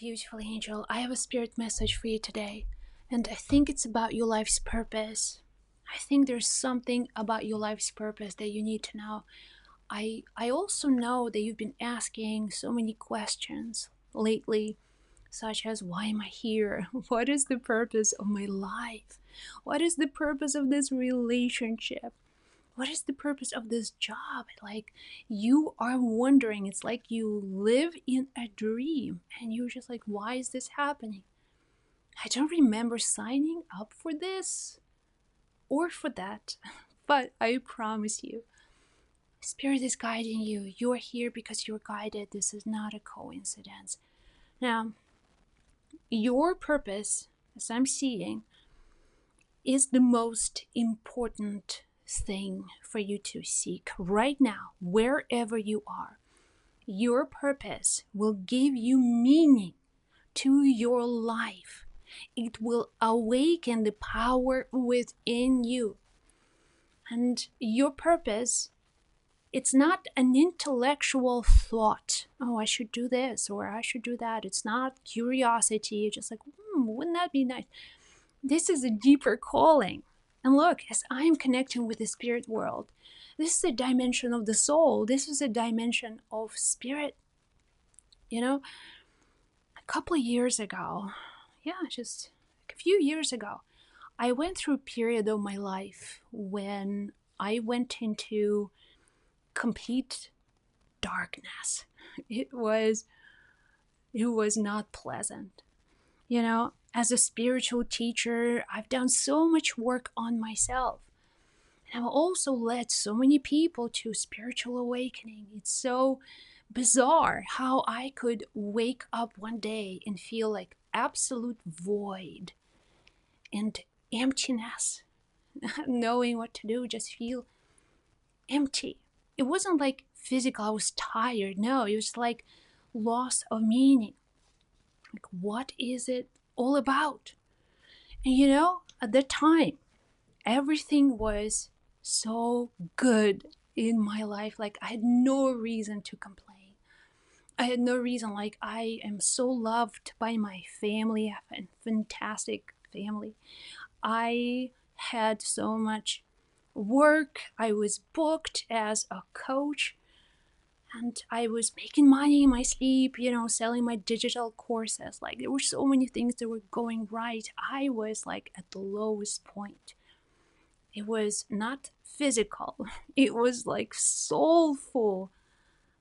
Beautiful angel, I have a spirit message for you today, and I think it's about your life's purpose. I think there's something about your life's purpose that you need to know. I also know that you've been asking so many questions lately, such as why am I here? What is the purpose of my life? What is the purpose of this relationship? What is the purpose of this job? Like, you are wondering. It's like you live in a dream and you're just like, why is this happening? I don't remember signing up for this or for that, but I promise you, Spirit is guiding you. You're here because you're guided. This is not a coincidence. Now, your purpose, as I'm seeing, is the most important thing for you to seek right now, wherever you are. Your purpose will give you meaning to your life. It will awaken the power within you. And your purpose, it's not an intellectual thought. Oh, I should do this or I should do that. It's not curiosity. It's just like, wouldn't that be nice? This is a deeper calling. And look, as I am connecting with the spirit world, this is a dimension of the soul. This is a dimension of spirit. You know, a couple of years ago, just a few years ago, I went through a period of my life when I went into complete darkness. It was not pleasant. You know, as a spiritual teacher, I've done so much work on myself. And I've also led so many people to spiritual awakening. It's so bizarre how I could wake up one day and feel like absolute void and emptiness, not knowing what to do, just feel empty. It wasn't like physical, I was tired. No, it was like loss of meaning. Like, what is it all about? And you know, at that time, everything was so good in my life. Like, I had no reason to complain. I had no reason. Like, I am so loved by my family. I have a fantastic family. I had so much work. I was booked as a coach. And I was making money in my sleep, selling my digital courses. Like, there were so many things that were going right. I was like at the lowest point. It was not physical, it was like soulful,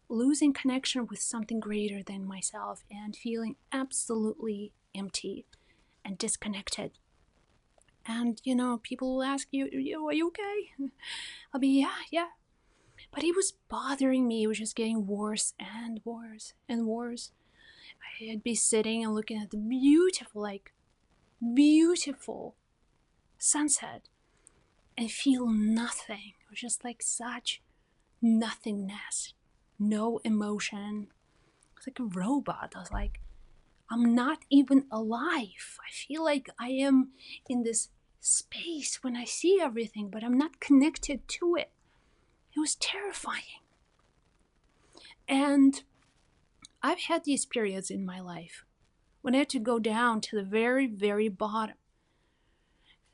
losing connection with something greater than myself and feeling absolutely empty and disconnected. And, people will ask you, are you okay? I'll be, yeah. But it was bothering me. It was just getting worse and worse and worse. I'd be sitting and looking at the beautiful sunset and feel nothing. It was just like such nothingness, no emotion. I was like a robot. I was like, I'm not even alive. I feel like I am in this space when I see everything, but I'm not connected to it. It was terrifying. And I've had these periods in my life when I had to go down to the very, very bottom.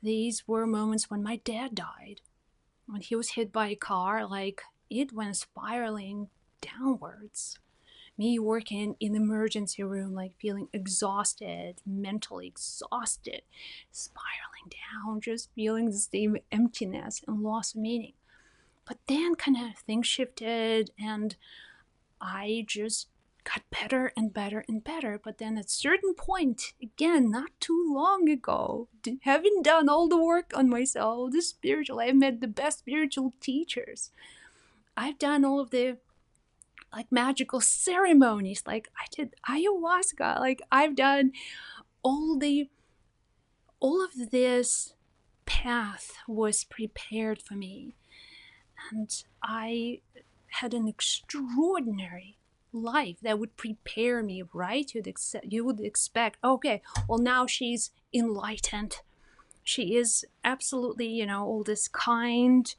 These were moments when my dad died. When he was hit by a car, like, it went spiraling downwards. Me working in the emergency room, like feeling exhausted, mentally exhausted, spiraling down, just feeling the same emptiness and loss of meaning. But then kind of things shifted and I just got better and better and better. But then at a certain point, again, not too long ago, having done all the work on myself, the spiritual, I've met the best spiritual teachers. I've done all of the like magical ceremonies, like I did ayahuasca, like I've done all of this path was prepared for me. And I had an extraordinary life that would prepare me, right? You would expect, okay, well, now she's enlightened. She is absolutely, all this kind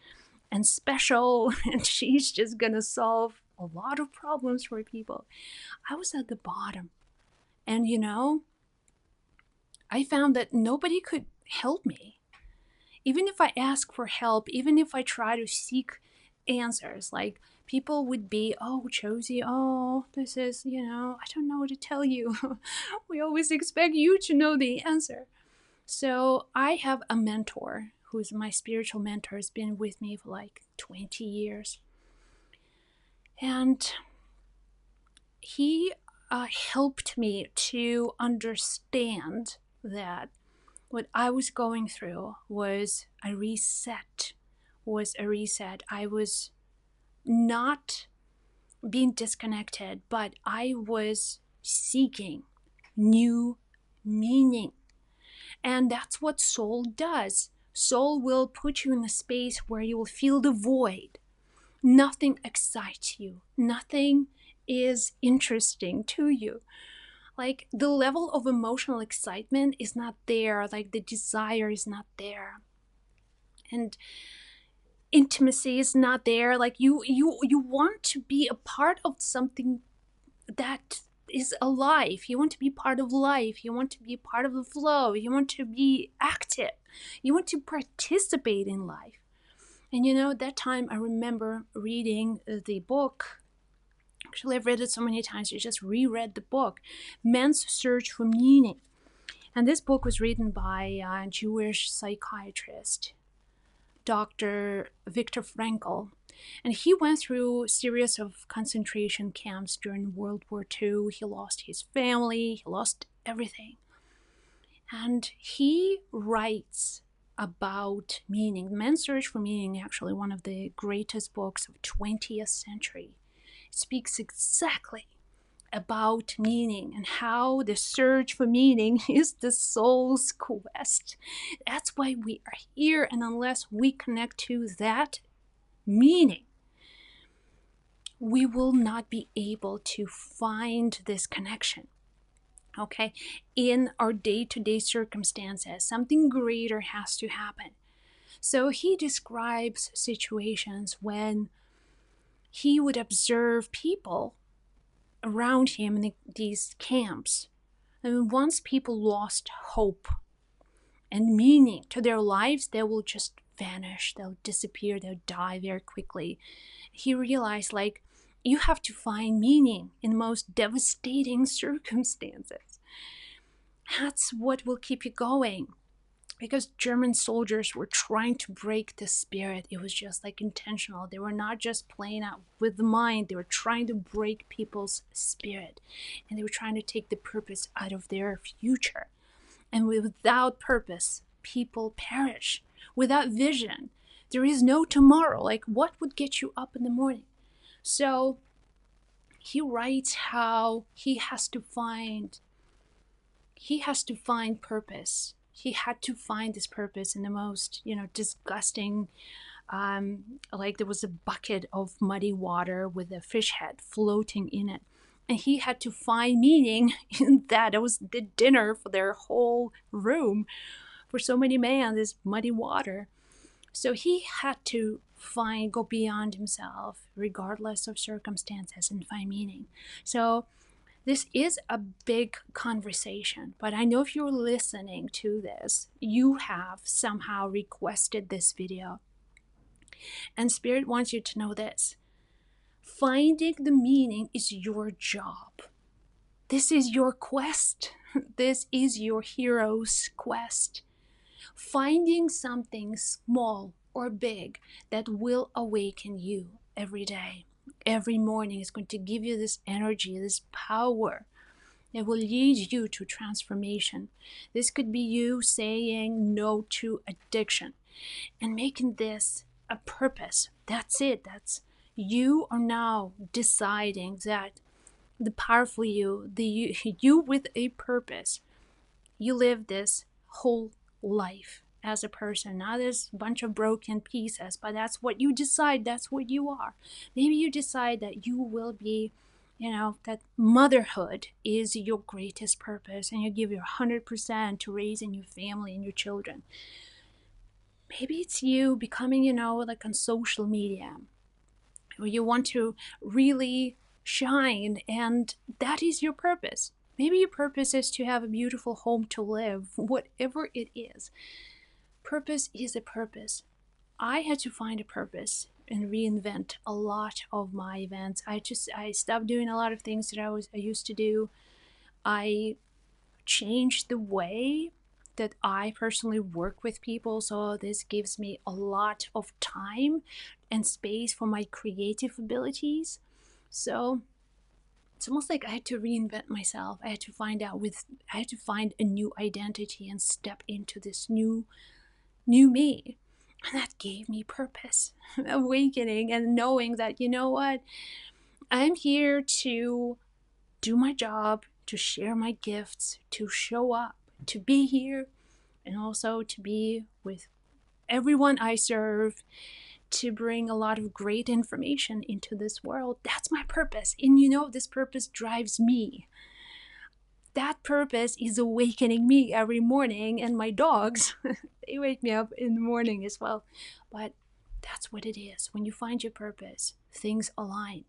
and special, and she's just gonna solve a lot of problems for people. I was at the bottom. And I found that nobody could help me. Even if I ask for help, even if I try to seek answers, like people would be, oh, Josie, oh, this is, I don't know what to tell you. We always expect you to know the answer. So I have a mentor who's my spiritual mentor, has been with me for like 20 years. And he helped me to understand that what I was going through was a reset. I was not being disconnected, but I was seeking new meaning. And that's what soul does. Soul will put you in a space where you will feel the void. Nothing excites you. Nothing is interesting to you. Like the level of emotional excitement is not there. Like the desire is not there. And intimacy is not there. Like you want to be a part of something that is alive. You want to be part of life. You want to be part of the flow. You want to be active. You want to participate in life. And at that time I remember reading the book. Actually, I've read it so many times. I just reread the book, Man's Search for Meaning. And this book was written by a Jewish psychiatrist, Dr. Viktor Frankl. And he went through a series of concentration camps during World War II. He lost his family, he lost everything. And he writes about meaning. Man's Search for Meaning, actually one of the greatest books of 20th century. It speaks exactly about meaning and how the search for meaning is the soul's quest. That's why we are here, and unless we connect to that meaning, we will not be able to find this connection. Okay, in our day-to-day circumstances, something greater has to happen. So he describes situations when he would observe people around him in these camps. And once people lost hope and meaning to their lives, they will just vanish, they'll disappear, they'll die very quickly. He realized, like, you have to find meaning in the most devastating circumstances. That's what will keep you going. Because German soldiers were trying to break the spirit. It was just like intentional. They were not just playing out with the mind. They were trying to break people's spirit. And they were trying to take the purpose out of their future. And without purpose, people perish. Without vision, there is no tomorrow. Like, what would get you up in the morning? So he writes how he has to find purpose. He had to find this purpose in the most, disgusting, like there was a bucket of muddy water with a fish head floating in it. And he had to find meaning in that. It was the dinner for their whole room for so many men, this muddy water. So he had to go beyond himself, regardless of circumstances, and find meaning. So this is a big conversation, but I know if you're listening to this, you have somehow requested this video. And Spirit wants you to know this. Finding the meaning is your job. This is your quest. This is your hero's quest. Finding something small or big that will awaken you every day. Every morning is going to give you this energy, this power that will lead you to transformation. This could be you saying no to addiction and making this a purpose. That's it. That's you are now deciding that the powerful you, you with a purpose, you live this whole life as a person, not as a bunch of broken pieces, but that's what you decide, that's what you are. Maybe you decide that you will be, that motherhood is your greatest purpose and you give your 100% to raising your family and your children. Maybe it's you becoming, like on social media, where you want to really shine, and that is your purpose. Maybe your purpose is to have a beautiful home to live, whatever it is. Purpose is a purpose. I had to find a purpose and reinvent a lot of my events. I stopped doing a lot of things that I used to do. I changed the way that I personally work with people, so this gives me a lot of time and space for my creative abilities. So it's almost like I had to reinvent myself. I had to find a new identity and step into this new me. And that gave me purpose, awakening, and knowing that, you know what, I'm here to do my job, to share my gifts, to show up, to be here, and also to be with everyone I serve, to bring a lot of great information into this world. That's my purpose. And this purpose drives me. That purpose is awakening me every morning, and my dogs, they wake me up in the morning as well. But that's what it is. When you find your purpose, things align.